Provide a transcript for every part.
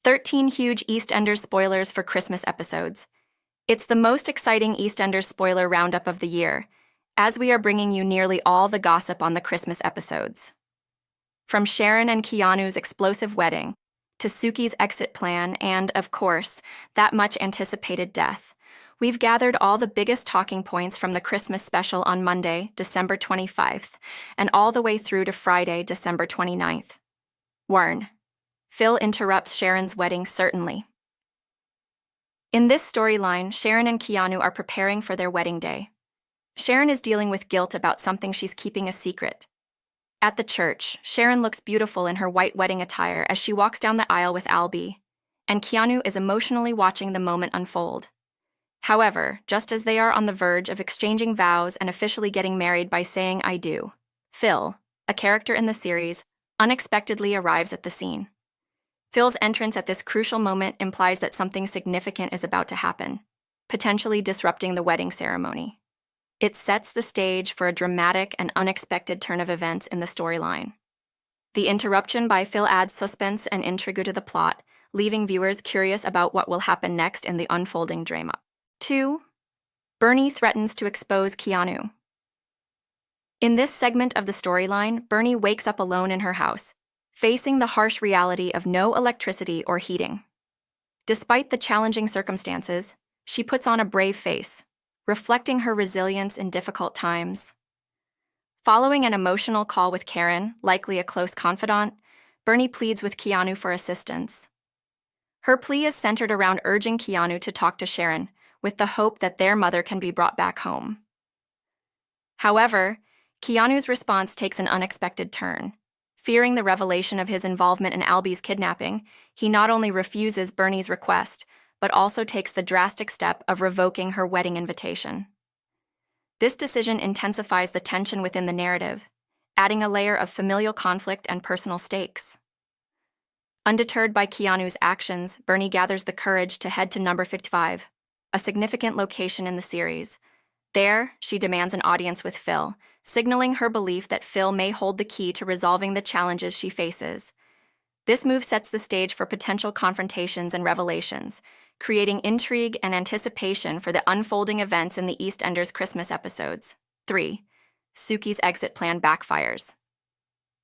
13 huge EastEnders spoilers for Christmas episodes. It's the most exciting EastEnders spoiler roundup of the year, as we are bringing you nearly all the gossip on the Christmas episodes. From Sharon and Keanu's explosive wedding, to Suki's exit plan, and, of course, that much-anticipated death, we've gathered all the biggest talking points from the Christmas special on Monday, December 25th, and all the way through to Friday, December 29th. Warn. Phil interrupts Sharon's wedding certainly. In this storyline, Sharon and Keanu are preparing for their wedding day. Sharon is dealing with guilt about something she's keeping a secret. At the church, Sharon looks beautiful in her white wedding attire as she walks down the aisle with Albie, and Keanu is emotionally watching the moment unfold. However, just as they are on the verge of exchanging vows and officially getting married by saying "I do," Phil, a character in the series, unexpectedly arrives at the scene. Phil's entrance at this crucial moment implies that something significant is about to happen, potentially disrupting the wedding ceremony. It sets the stage for a dramatic and unexpected turn of events in the storyline. The interruption by Phil adds suspense and intrigue to the plot, leaving viewers curious about what will happen next in the unfolding drama. 2. Bernie threatens to expose Keanu. In this segment of the storyline, Bernie wakes up alone in her house, facing the harsh reality of no electricity or heating. Despite the challenging circumstances, she puts on a brave face, reflecting her resilience in difficult times. Following an emotional call with Karen, likely a close confidant, Bernie pleads with Keanu for assistance. Her plea is centered around urging Keanu to talk to Sharon, with the hope that their mother can be brought back home. However, Keanu's response takes an unexpected turn. Fearing the revelation of his involvement in Albie's kidnapping, he not only refuses Bernie's request, but also takes the drastic step of revoking her wedding invitation. This decision intensifies the tension within the narrative, adding a layer of familial conflict and personal stakes. Undeterred by Keanu's actions, Bernie gathers the courage to head to number 55, a significant location in the series. There, she demands an audience with Phil, signaling her belief that Phil may hold the key to resolving the challenges she faces. This move sets the stage for potential confrontations and revelations, creating intrigue and anticipation for the unfolding events in the EastEnders Christmas episodes. 3. Suki's exit plan backfires.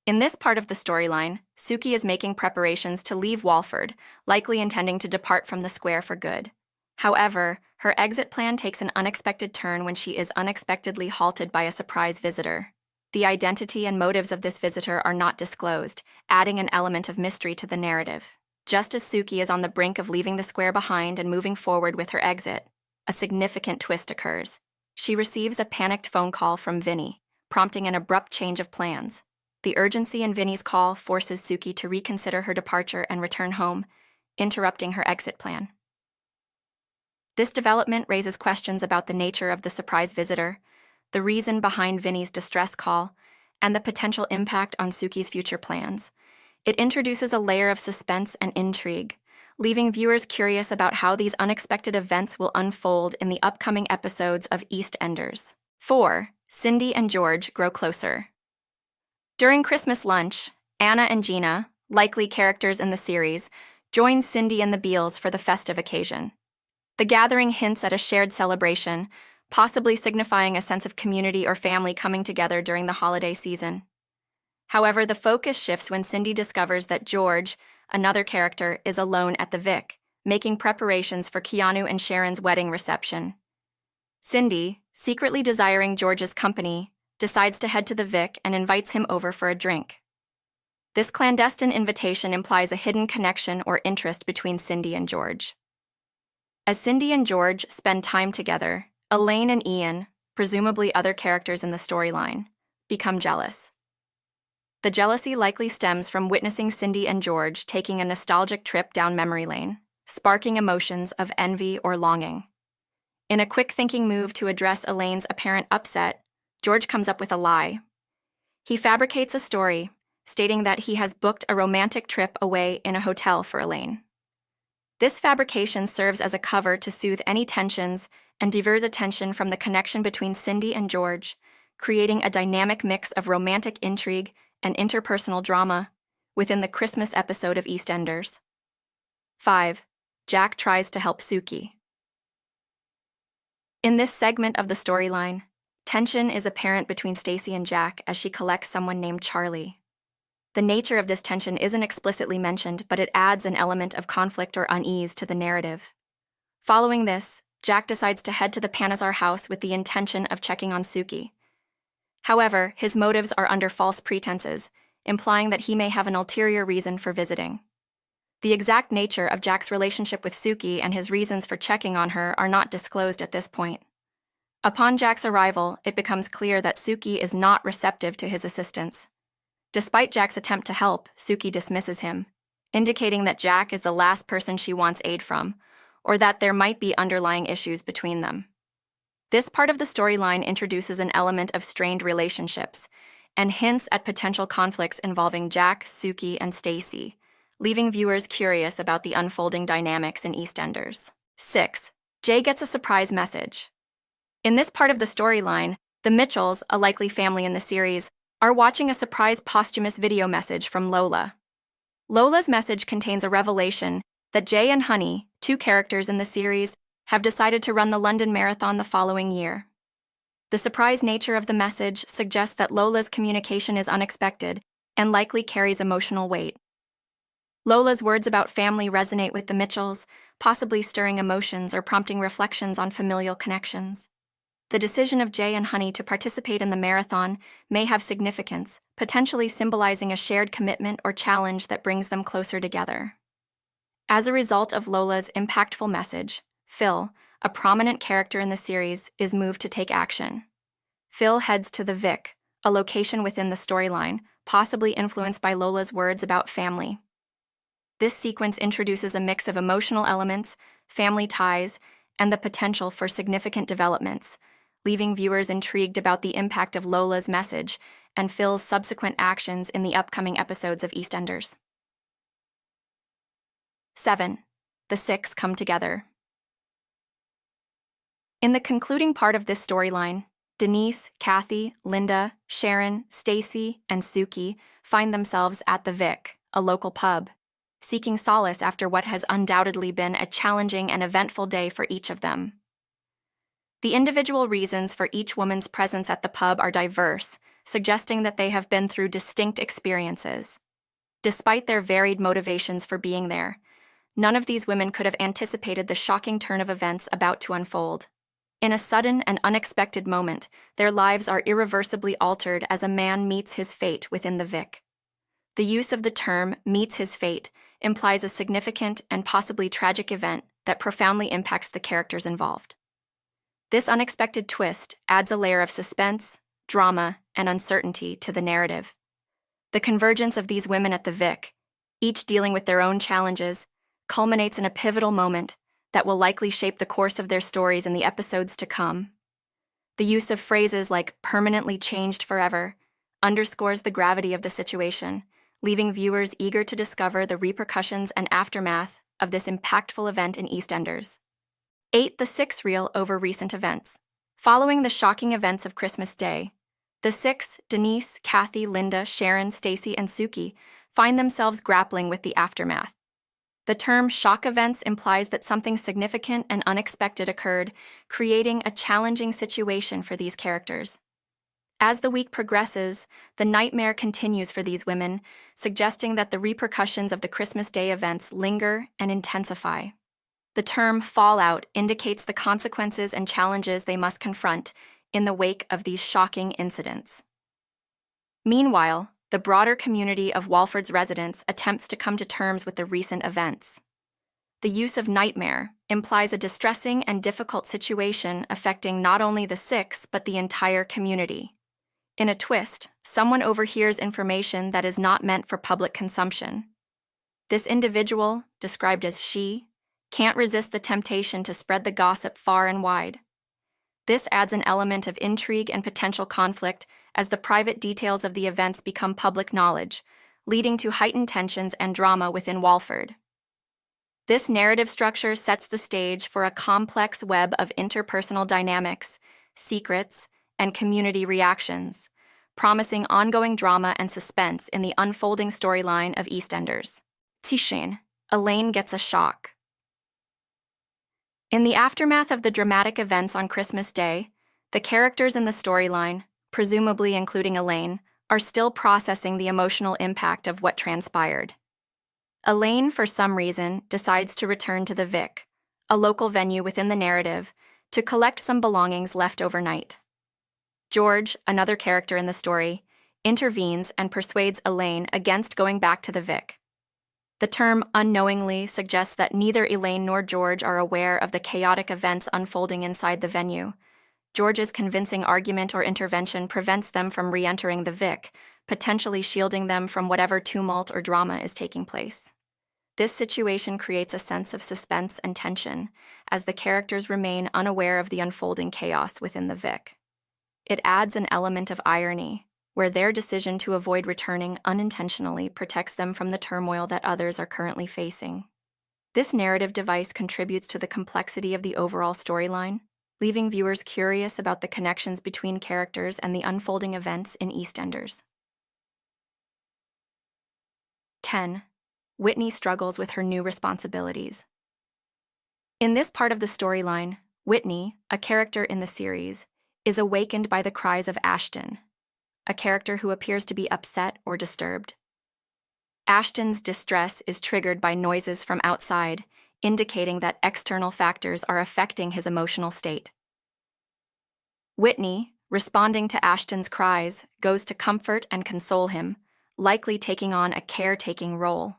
In this part of the storyline, Suki is making preparations to leave Walford, likely intending to depart from the square for good. However, her exit plan takes an unexpected turn when she is unexpectedly halted by a surprise visitor. The identity and motives of this visitor are not disclosed, adding an element of mystery to the narrative. Just as Suki is on the brink of leaving the square behind and moving forward with her exit, a significant twist occurs. She receives a panicked phone call from Vinny, prompting an abrupt change of plans. The urgency in Vinny's call forces Suki to reconsider her departure and return home, interrupting her exit plan. This development raises questions about the nature of the surprise visitor, the reason behind Vinny's distress call, and the potential impact on Suki's future plans. It introduces a layer of suspense and intrigue, leaving viewers curious about how these unexpected events will unfold in the upcoming episodes of EastEnders. 4. Cindy and George grow closer. During Christmas lunch, Anna and Gina, likely characters in the series, join Cindy and the Beals for the festive occasion. The gathering hints at a shared celebration, possibly signifying a sense of community or family coming together during the holiday season. However, the focus shifts when Cindy discovers that George, another character, is alone at the Vic, making preparations for Keanu and Sharon's wedding reception. Cindy, secretly desiring George's company, decides to head to the Vic and invites him over for a drink. This clandestine invitation implies a hidden connection or interest between Cindy and George. As Cindy and George spend time together, Elaine and Ian, presumably other characters in the storyline, become jealous. The jealousy likely stems from witnessing Cindy and George taking a nostalgic trip down memory lane, sparking emotions of envy or longing. In a quick-thinking move to address Elaine's apparent upset, George comes up with a lie. He fabricates a story, stating that he has booked a romantic trip away in a hotel for Elaine. This fabrication serves as a cover to soothe any tensions and divert attention from the connection between Cindy and George, creating a dynamic mix of romantic intrigue and interpersonal drama within the Christmas episode of EastEnders. 5. Jack tries to help Suki. In this segment of the storyline, tension is apparent between Stacy and Jack as she collects someone named Charlie. The nature of this tension isn't explicitly mentioned, but it adds an element of conflict or unease to the narrative. Following this, Jack decides to head to the Panazar house with the intention of checking on Suki. However, his motives are under false pretenses, implying that he may have an ulterior reason for visiting. The exact nature of Jack's relationship with Suki and his reasons for checking on her are not disclosed at this point. Upon Jack's arrival, it becomes clear that Suki is not receptive to his assistance. Despite Jack's attempt to help, Suki dismisses him, indicating that Jack is the last person she wants aid from, or that there might be underlying issues between them. This part of the storyline introduces an element of strained relationships and hints at potential conflicts involving Jack, Suki, and Stacy, leaving viewers curious about the unfolding dynamics in EastEnders. 6. Jay gets a surprise message. In this part of the storyline, the Mitchells, a likely family in the series, are watching a surprise posthumous video message from Lola. Lola's message contains a revelation that Jay and Honey, two characters in the series, have decided to run the London Marathon the following year. The surprise nature of the message suggests that Lola's communication is unexpected and likely carries emotional weight. Lola's words about family resonate with the Mitchells, possibly stirring emotions or prompting reflections on familial connections. The decision of Jay and Honey to participate in the marathon may have significance, potentially symbolizing a shared commitment or challenge that brings them closer together. As a result of Lola's impactful message, Phil, a prominent character in the series, is moved to take action. Phil heads to the Vic, a location within the storyline, possibly influenced by Lola's words about family. This sequence introduces a mix of emotional elements, family ties, and the potential for significant developments, leaving viewers intrigued about the impact of Lola's message and Phil's subsequent actions in the upcoming episodes of EastEnders. 7. The six come together. In the concluding part of this storyline, Denise, Kathy, Linda, Sharon, Stacy, and Suki find themselves at the Vic, a local pub, seeking solace after what has undoubtedly been a challenging and eventful day for each of them. The individual reasons for each woman's presence at the pub are diverse, suggesting that they have been through distinct experiences. Despite their varied motivations for being there, none of these women could have anticipated the shocking turn of events about to unfold. In a sudden and unexpected moment, their lives are irreversibly altered as a man meets his fate within the Vic. The use of the term meets his fate implies a significant and possibly tragic event that profoundly impacts the characters involved. This unexpected twist adds a layer of suspense, drama, and uncertainty to the narrative. The convergence of these women at the Vic, each dealing with their own challenges, culminates in a pivotal moment that will likely shape the course of their stories in the episodes to come. The use of phrases like permanently changed forever underscores the gravity of the situation, leaving viewers eager to discover the repercussions and aftermath of this impactful event in EastEnders. 8. The six reel over recent events. Following the shocking events of Christmas Day, the six, Denise, Kathy, Linda, Sharon, Stacy, and Suki, find themselves grappling with the aftermath. The term shock events implies that something significant and unexpected occurred, creating a challenging situation for these characters. As the week progresses, the nightmare continues for these women, suggesting that the repercussions of the Christmas Day events linger and intensify. The term fallout indicates the consequences and challenges they must confront in the wake of these shocking incidents. Meanwhile, the broader community of Walford's residents attempts to come to terms with the recent events. The use of nightmare implies a distressing and difficult situation affecting not only the six but the entire community. In a twist, someone overhears information that is not meant for public consumption. This individual, described as she, can't resist the temptation to spread the gossip far and wide. This adds an element of intrigue and potential conflict as the private details of the events become public knowledge, leading to heightened tensions and drama within Walford. This narrative structure sets the stage for a complex web of interpersonal dynamics, secrets, and community reactions, promising ongoing drama and suspense in the unfolding storyline of EastEnders. Tishin, Elaine gets a shock. In the aftermath of the dramatic events on Christmas Day, the characters in the storyline, presumably including Elaine, are still processing the emotional impact of what transpired. Elaine, for some reason, decides to return to the Vic, a local venue within the narrative, to collect some belongings left overnight. George, another character in the story, intervenes and persuades Elaine against going back to the Vic. The term unknowingly suggests that neither Elaine nor George are aware of the chaotic events unfolding inside the venue. George's convincing argument or intervention prevents them from re-entering the Vic, potentially shielding them from whatever tumult or drama is taking place. This situation creates a sense of suspense and tension, as the characters remain unaware of the unfolding chaos within the Vic. It adds an element of irony, where their decision to avoid returning unintentionally protects them from the turmoil that others are currently facing. This narrative device contributes to the complexity of the overall storyline, leaving viewers curious about the connections between characters and the unfolding events in EastEnders. 10. Whitney struggles with her new responsibilities. In this part of the storyline, Whitney, a character in the series, is awakened by the cries of Ashton, a character who appears to be upset or disturbed. Ashton's distress is triggered by noises from outside, indicating that external factors are affecting his emotional state. Whitney, responding to Ashton's cries, goes to comfort and console him, likely taking on a caretaking role.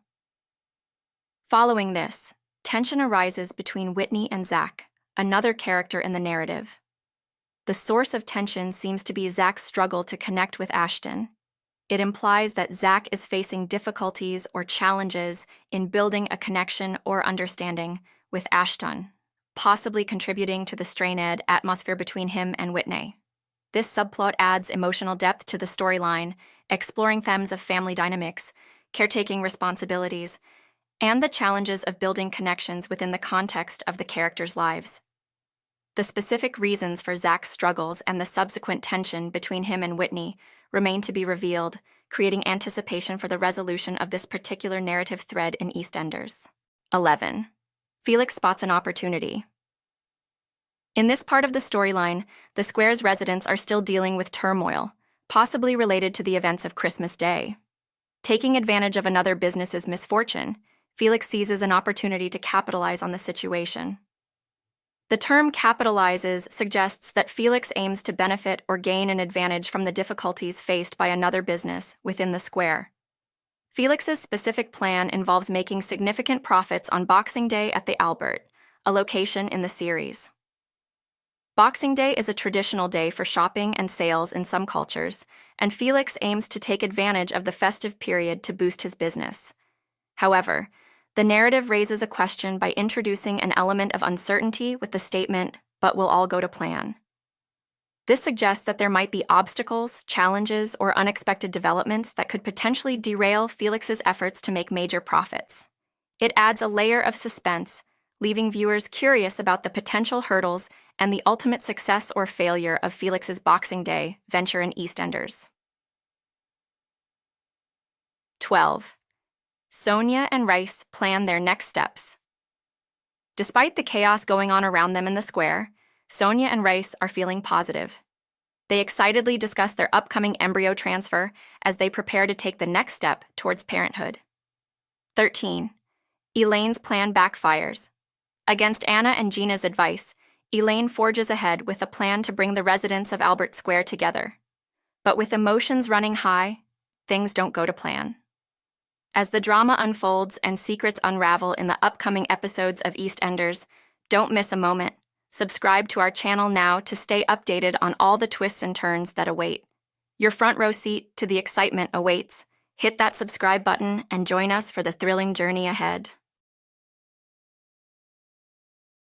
Following this, tension arises between Whitney and Zack, another character in the narrative. The source of tension seems to be Zack's struggle to connect with Ashton. It implies that Zack is facing difficulties or challenges in building a connection or understanding with Ashton, possibly contributing to the strained atmosphere between him and Whitney. This subplot adds emotional depth to the storyline, exploring themes of family dynamics, caretaking responsibilities, and the challenges of building connections within the context of the characters' lives. The specific reasons for Zack's struggles and the subsequent tension between him and Whitney remain to be revealed, creating anticipation for the resolution of this particular narrative thread in EastEnders. 11. Felix spots an opportunity. In this part of the storyline, the Square's residents are still dealing with turmoil, possibly related to the events of Christmas Day. Taking advantage of another business's misfortune, Felix seizes an opportunity to capitalize on the situation. The term capitalizes suggests that Felix aims to benefit or gain an advantage from the difficulties faced by another business within the Square. Felix's specific plan involves making significant profits on Boxing Day at the Albert, a location in the series. Boxing Day is a traditional day for shopping and sales in some cultures, and Felix aims to take advantage of the festive period to boost his business. However, the narrative raises a question by introducing an element of uncertainty with the statement, "But we'll all go to plan." This suggests that there might be obstacles, challenges, or unexpected developments that could potentially derail Felix's efforts to make major profits. It adds a layer of suspense, leaving viewers curious about the potential hurdles and the ultimate success or failure of Felix's Boxing Day venture in EastEnders. 12. Sonia and Reiss plan their next steps. Despite the chaos going on around them in the Square, Sonia and Reiss are feeling positive. They excitedly discuss their upcoming embryo transfer as they prepare to take the next step towards parenthood. 13. Elaine's plan backfires. Against Anna and Gina's advice, Elaine forges ahead with a plan to bring the residents of Albert Square together. But with emotions running high, things don't go to plan. As the drama unfolds and secrets unravel in the upcoming episodes of EastEnders, don't miss a moment. Subscribe to our channel now to stay updated on all the twists and turns that await. Your front row seat to the excitement awaits. Hit that subscribe button and join us for the thrilling journey ahead.